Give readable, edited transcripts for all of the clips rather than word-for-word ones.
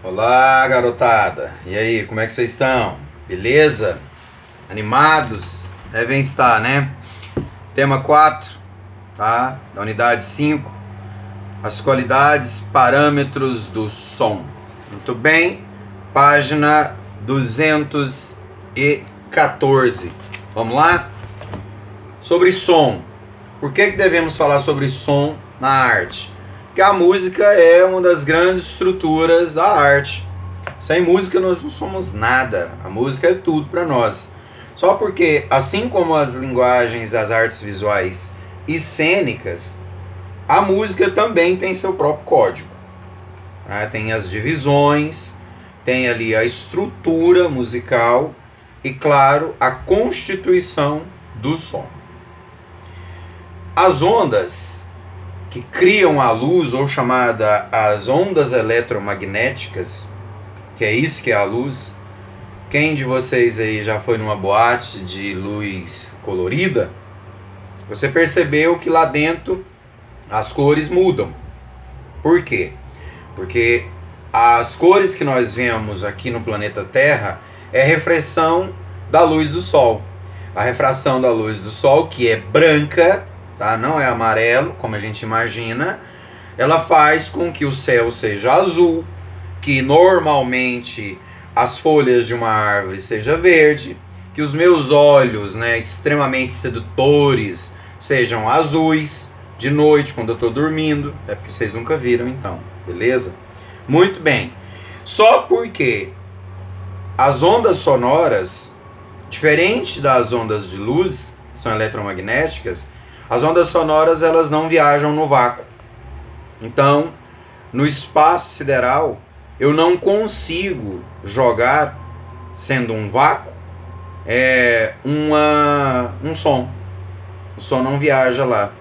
Olá, garotada! E aí, como é que vocês estão? Beleza? Animados? Devem estar, né? Tema 4, tá? Da unidade 5. As qualidades, parâmetros do som. Muito bem. Página 214. Vamos lá? Sobre som. Por que devemos falar sobre som na arte? Porque a música é uma das grandes estruturas da arte. Sem música nós não somos nada. A música é tudo para nós. Só porque, assim como as linguagens das artes visuais e cênicas, a música também tem seu próprio código. Tem as divisões, tem ali a estrutura musical e, claro, a constituição do som. As ondas que criam a luz, ou chamada as ondas eletromagnéticas, que é isso que é a luz. Quem de vocês aí já foi numa boate de luz colorida? Você percebeu que lá dentro as cores mudam. Por quê? Porque as cores que nós vemos aqui no planeta Terra é refração da luz do Sol. A refração da luz do Sol, que é branca, tá? Não é amarelo, como a gente imagina, ela faz com que o céu seja azul, que normalmente as folhas de uma árvore seja verde, que os meus olhos, extremamente sedutores, sejam azuis de noite, quando eu estou dormindo. É porque vocês nunca viram, então, beleza? Muito bem. Só porque as ondas sonoras, diferente das ondas de luz, são eletromagnéticas, as ondas sonoras elas não viajam no vácuo. Então, no espaço sideral, eu não consigo jogar, sendo um vácuo, um som. O som não viaja lá.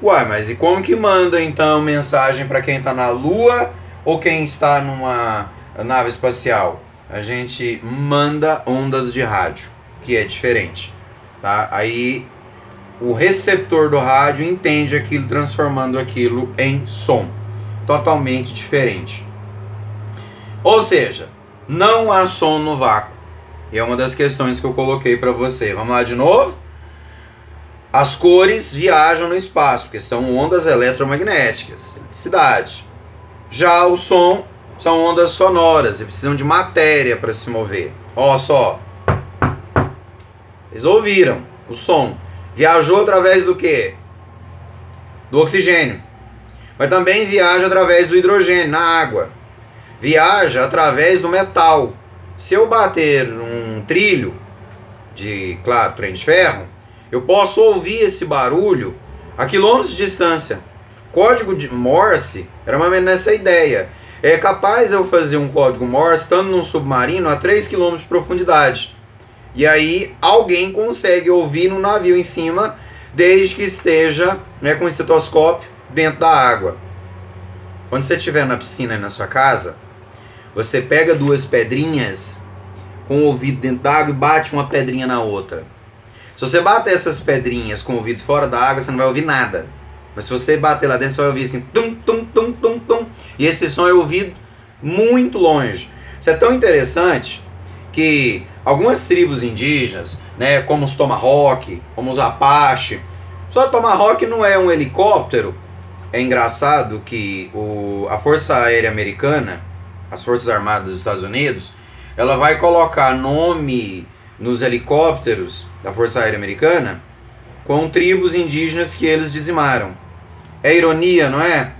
Uai, mas e como que manda então mensagem para quem está na Lua ou quem está numa nave espacial? A gente manda ondas de rádio, que é diferente, tá? Aí o receptor do rádio entende aquilo, transformando aquilo em som. Totalmente diferente. Ou seja, não há som no vácuo. E é uma das questões que eu coloquei para você. Vamos lá de novo? As cores viajam no espaço, porque são ondas eletromagnéticas, eletricidade. Já o som são ondas sonoras, e precisam de matéria para se mover. Ó só. Vocês ouviram o som. Viajou através do quê? Do oxigênio. Mas também viaja através do hidrogênio, na água. Viaja através do metal. Se eu bater um trilho de, claro, trem de ferro, eu posso ouvir esse barulho a quilômetros de distância. Código de Morse era mais ou menos nessa ideia. É capaz eu fazer um código Morse estando num submarino a 3 km de profundidade. E aí alguém consegue ouvir no navio em cima, desde que esteja com o estetoscópio dentro da água. Quando você estiver na piscina aí na sua casa, você pega duas pedrinhas com o ouvido dentro da água e bate uma pedrinha na outra. Se você bater essas pedrinhas com o ouvido fora da água, você não vai ouvir nada. Mas se você bater lá dentro, você vai ouvir assim, tum, tum, tum, tum, tum. E esse som é ouvido muito longe. Isso é tão interessante que algumas tribos indígenas, como os Tomahawk, como os Apache, só Tomahawk não é um helicóptero. É engraçado que a Força Aérea Americana, as Forças Armadas dos Estados Unidos, ela vai colocar nome nos helicópteros da Força Aérea Americana com tribos indígenas que eles dizimaram. É ironia, não é?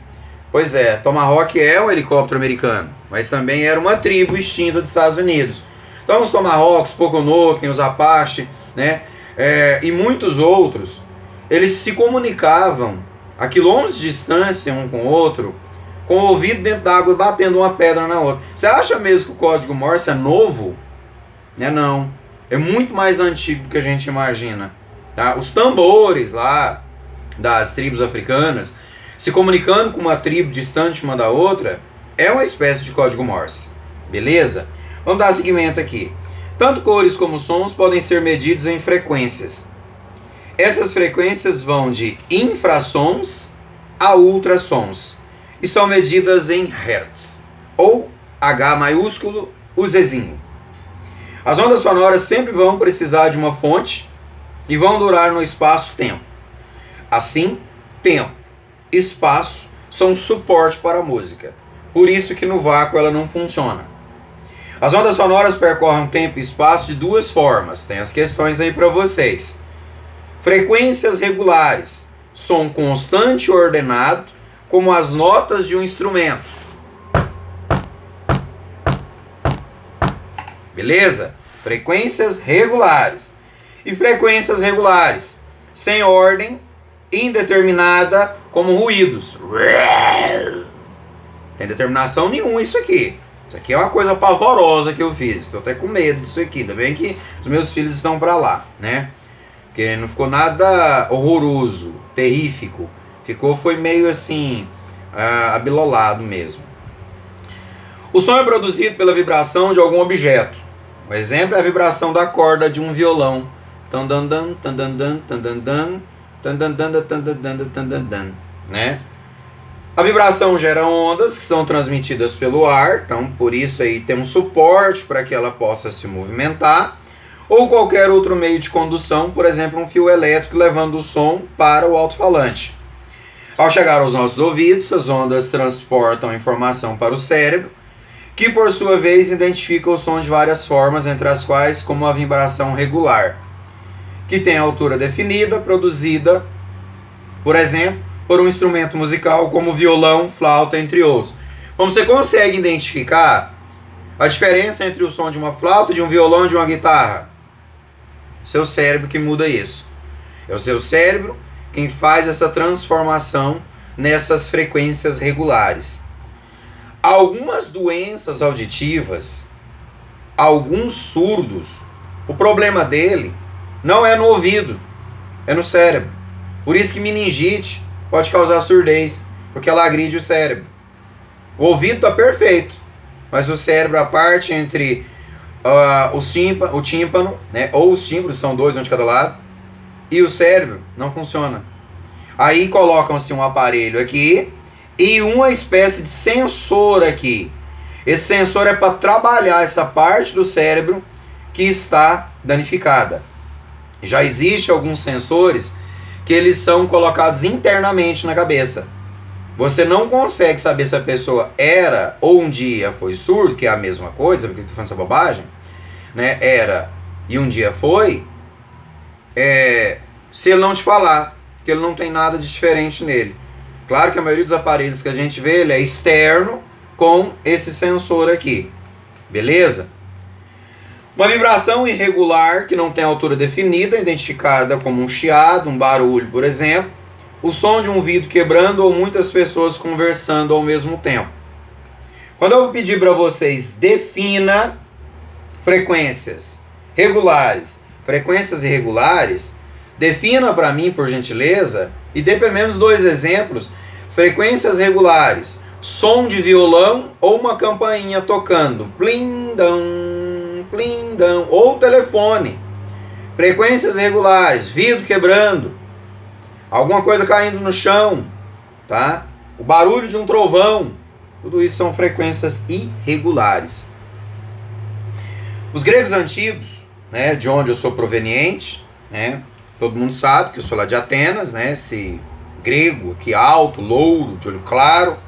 Pois é, Tomahawk é um helicóptero americano, mas também era uma tribo extinta dos Estados Unidos. Então os Tomahawks, Poconoken, os Apache, e muitos outros, eles se comunicavam a quilômetros de distância um com o outro, com o ouvido dentro da água e batendo uma pedra na outra. Você acha mesmo que o código Morse é novo? Não. É muito mais antigo do que a gente imagina. Tá? Os tambores lá das tribos africanas, se comunicando com uma tribo distante uma da outra, é uma espécie de código Morse. Beleza? Vamos dar seguimento aqui. Tanto cores como sons podem ser medidos em frequências. Essas frequências vão de infrassons a ultrassons e são medidas em hertz ou H maiúsculo, o Zzinho. As ondas sonoras sempre vão precisar de uma fonte e vão durar no espaço-tempo. Assim, tempo, espaço são um suporte para a música. Por isso que no vácuo ela não funciona. As ondas sonoras percorrem tempo e espaço de duas formas. Tem as questões aí para vocês. Frequências regulares, som constante e ordenado, como as notas de um instrumento. Beleza? Frequências regulares. E frequências regulares, sem ordem, indeterminada, como ruídos. Tem determinação nenhuma isso aqui. Isso aqui é uma coisa pavorosa que eu fiz. Estou até com medo disso aqui. Ainda bem que os meus filhos estão para lá, né? Porque não ficou nada horroroso, terrífico. Foi meio assim, abilolado mesmo. O som é produzido pela vibração de algum objeto. Um exemplo é a vibração da corda de um violão. Né? A vibração gera ondas que são transmitidas pelo ar, então por isso aí tem um suporte para que ela possa se movimentar, ou qualquer outro meio de condução, por exemplo um fio elétrico levando o som para o alto-falante. Ao chegar aos nossos ouvidos, as ondas transportam a informação para o cérebro, que por sua vez identifica o som de várias formas, entre as quais como a vibração regular, que tem a altura definida, produzida, por exemplo, por um instrumento musical como violão, flauta, entre outros. Como você consegue identificar a diferença entre o som de uma flauta, de um violão e de uma guitarra? Seu cérebro que muda isso. É o seu cérebro quem faz essa transformação nessas frequências regulares. Algumas doenças auditivas, alguns surdos, o problema dele não é no ouvido, é no cérebro. Por isso que meningite pode causar surdez, porque ela agride o cérebro. O ouvido está perfeito, mas o cérebro, a parte entre o tímpano, né, ou os tímpanos, são dois, um de cada lado, e o cérebro, não funciona. Aí colocam-se um aparelho aqui, e uma espécie de sensor aqui. Esse sensor é para trabalhar essa parte do cérebro que está danificada. Já existem alguns sensores que eles são colocados internamente na cabeça. Você não consegue saber se a pessoa era ou um dia foi surdo, que é a mesma coisa, porque eu estou falando essa bobagem, né? Era e um dia foi, se ele não te falar, porque ele não tem nada de diferente nele. Claro que a maioria dos aparelhos que a gente vê, ele é externo com esse sensor aqui. Beleza? Uma vibração irregular que não tem altura definida, identificada como um chiado, um barulho, por exemplo. O som de um vidro quebrando ou muitas pessoas conversando ao mesmo tempo. Quando eu pedir para vocês, defina frequências regulares. Frequências irregulares, defina para mim, por gentileza, e dê pelo menos 2 exemplos. Frequências regulares, som de violão ou uma campainha tocando, plindão, plindão, ou telefone. Frequências regulares, vidro quebrando, alguma coisa caindo no chão, tá? O barulho de um trovão, tudo isso são frequências irregulares. Os gregos antigos, né, de onde eu sou proveniente, né, todo mundo sabe que eu sou lá de Atenas, né? Esse grego aqui alto, louro, de olho claro.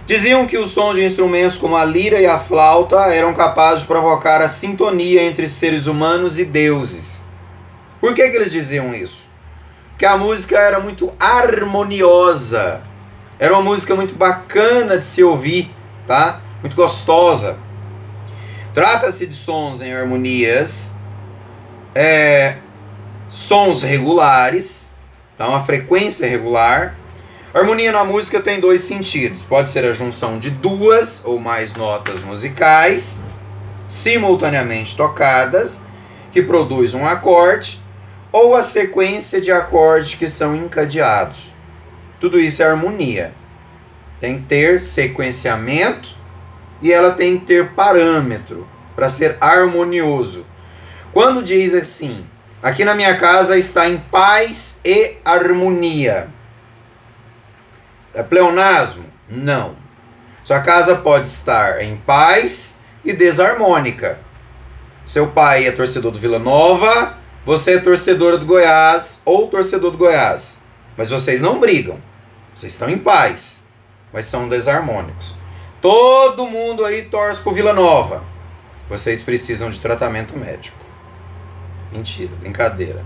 Diziam que os sons de instrumentos como a lira e a flauta eram capazes de provocar a sintonia entre seres humanos e deuses. Por que eles diziam isso? Porque a música era muito harmoniosa. Era uma música muito bacana de se ouvir, tá? Muito gostosa. Trata-se de sons em harmonias, sons regulares, tá? Uma frequência regular. A harmonia na música tem 2 sentidos. Pode ser a junção de 2 ou mais notas musicais simultaneamente tocadas, que produz um acorde, ou a sequência de acordes que são encadeados. Tudo isso é harmonia. Tem que ter sequenciamento e ela tem que ter parâmetro para ser harmonioso. Quando diz assim, aqui na minha casa está em paz e harmonia, é pleonasmo? Não. Sua casa pode estar em paz e desarmônica. Seu pai é torcedor do Vila Nova, você é torcedora do Goiás ou torcedor do Goiás. Mas vocês não brigam. Vocês estão em paz, mas são desarmônicos. Todo mundo aí torce pro Vila Nova. Vocês precisam de tratamento médico. Mentira, brincadeira.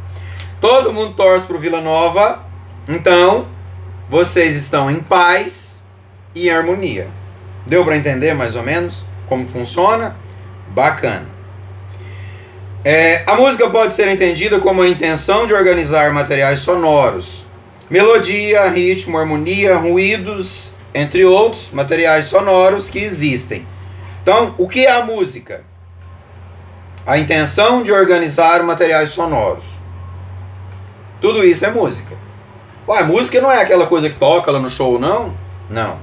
Todo mundo torce pro Vila Nova, então vocês estão em paz e em harmonia. Deu para entender mais ou menos como funciona? Bacana. A música pode ser entendida como a intenção de organizar materiais sonoros. Melodia, ritmo, harmonia, ruídos, entre outros materiais sonoros que existem. Então, o que é a música? A intenção de organizar materiais sonoros. Tudo isso é música. Ué, música não é aquela coisa que toca lá no show, não? Não.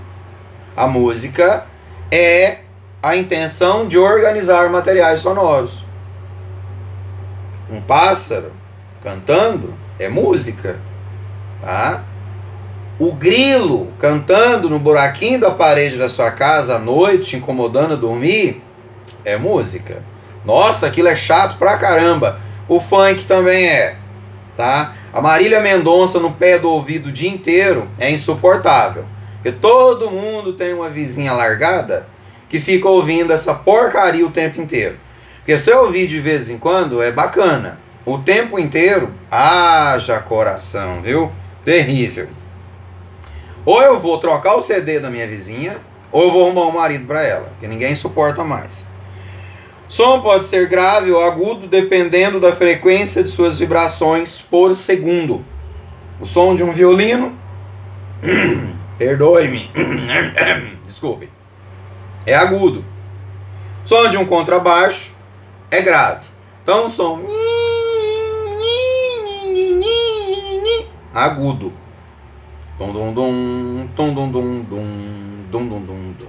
A música é a intenção de organizar materiais sonoros. Um pássaro cantando é música, tá? O grilo cantando no buraquinho da parede da sua casa à noite, incomodando a dormir, é música. Nossa, aquilo é chato pra caramba. O funk também é, tá? A Marília Mendonça no pé do ouvido o dia inteiro é insuportável. Porque todo mundo tem uma vizinha largada que fica ouvindo essa porcaria o tempo inteiro. Porque se eu ouvir de vez em quando, é bacana. O tempo inteiro, haja coração, viu? Terrível. Ou eu vou trocar o CD da minha vizinha, ou eu vou arrumar um marido para ela, que ninguém suporta mais. Som pode ser grave ou agudo, dependendo da frequência de suas vibrações por segundo. O som de um violino, perdoe-me, desculpe, é agudo. O som de um contrabaixo é grave. Então o som agudo. Dum dum dum, dum dum dum dum, dum dum dum dum.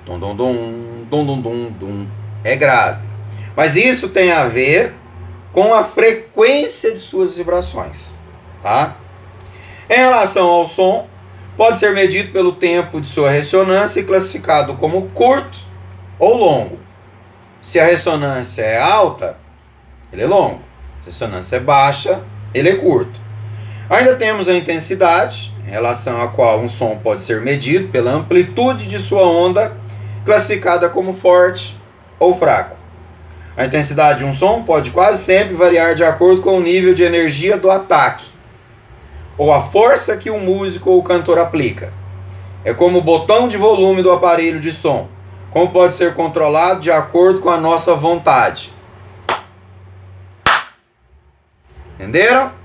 Dum dum dum, dum dum dum dum. É grave. Mas isso tem a ver com a frequência de suas vibrações, tá? Em relação ao som, pode ser medido pelo tempo de sua ressonância e classificado como curto ou longo. Se a ressonância é alta, ele é longo. Se a ressonância é baixa, ele é curto. Ainda temos a intensidade, em relação à qual um som pode ser medido pela amplitude de sua onda, classificada como forte ou fraco. A intensidade de um som pode quase sempre variar de acordo com o nível de energia do ataque, ou a força que o músico ou o cantor aplica. É como o botão de volume do aparelho de som, como pode ser controlado de acordo com a nossa vontade. Entenderam?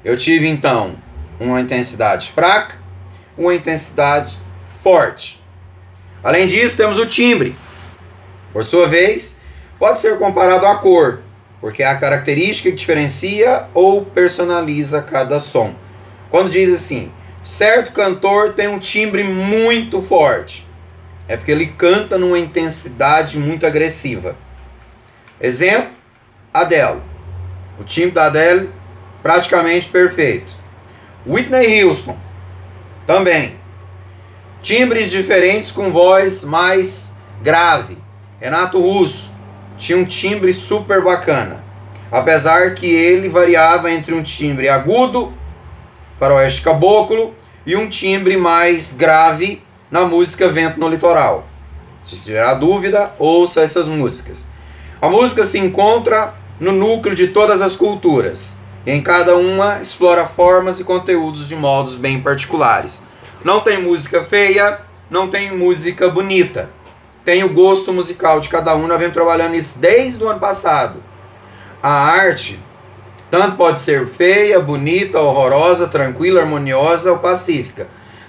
Eu tive então uma intensidade fraca, uma intensidade forte. Além disso, temos o timbre. Por sua vez, pode ser comparado à cor, porque é a característica que diferencia ou personaliza cada som. Quando diz assim, certo cantor tem um timbre muito forte, é porque ele canta numa intensidade muito agressiva. Exemplo, Adele. O timbre da Adele, praticamente perfeito. Whitney Houston, também. Timbres diferentes com voz mais grave. Renato Russo tinha um timbre super bacana, apesar que ele variava entre um timbre agudo, faroeste caboclo, e um timbre mais grave na música Vento no Litoral. Se tiver dúvida, ouça essas músicas. A música se encontra no núcleo de todas as culturas, e em cada uma explora formas e conteúdos de modos bem particulares. Não tem música feia, não tem música bonita. Tem o gosto musical de cada um, nós vemos trabalhando isso desde o ano passado. A arte, tanto pode ser feia, bonita, horrorosa, tranquila, harmoniosa ou pacífica,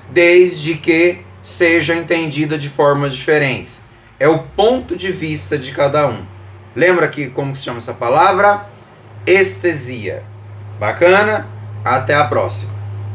desde que seja entendida de formas diferentes. É o ponto de vista de cada um. Lembra que como se chama essa palavra? Estesia. Bacana? Até a próxima.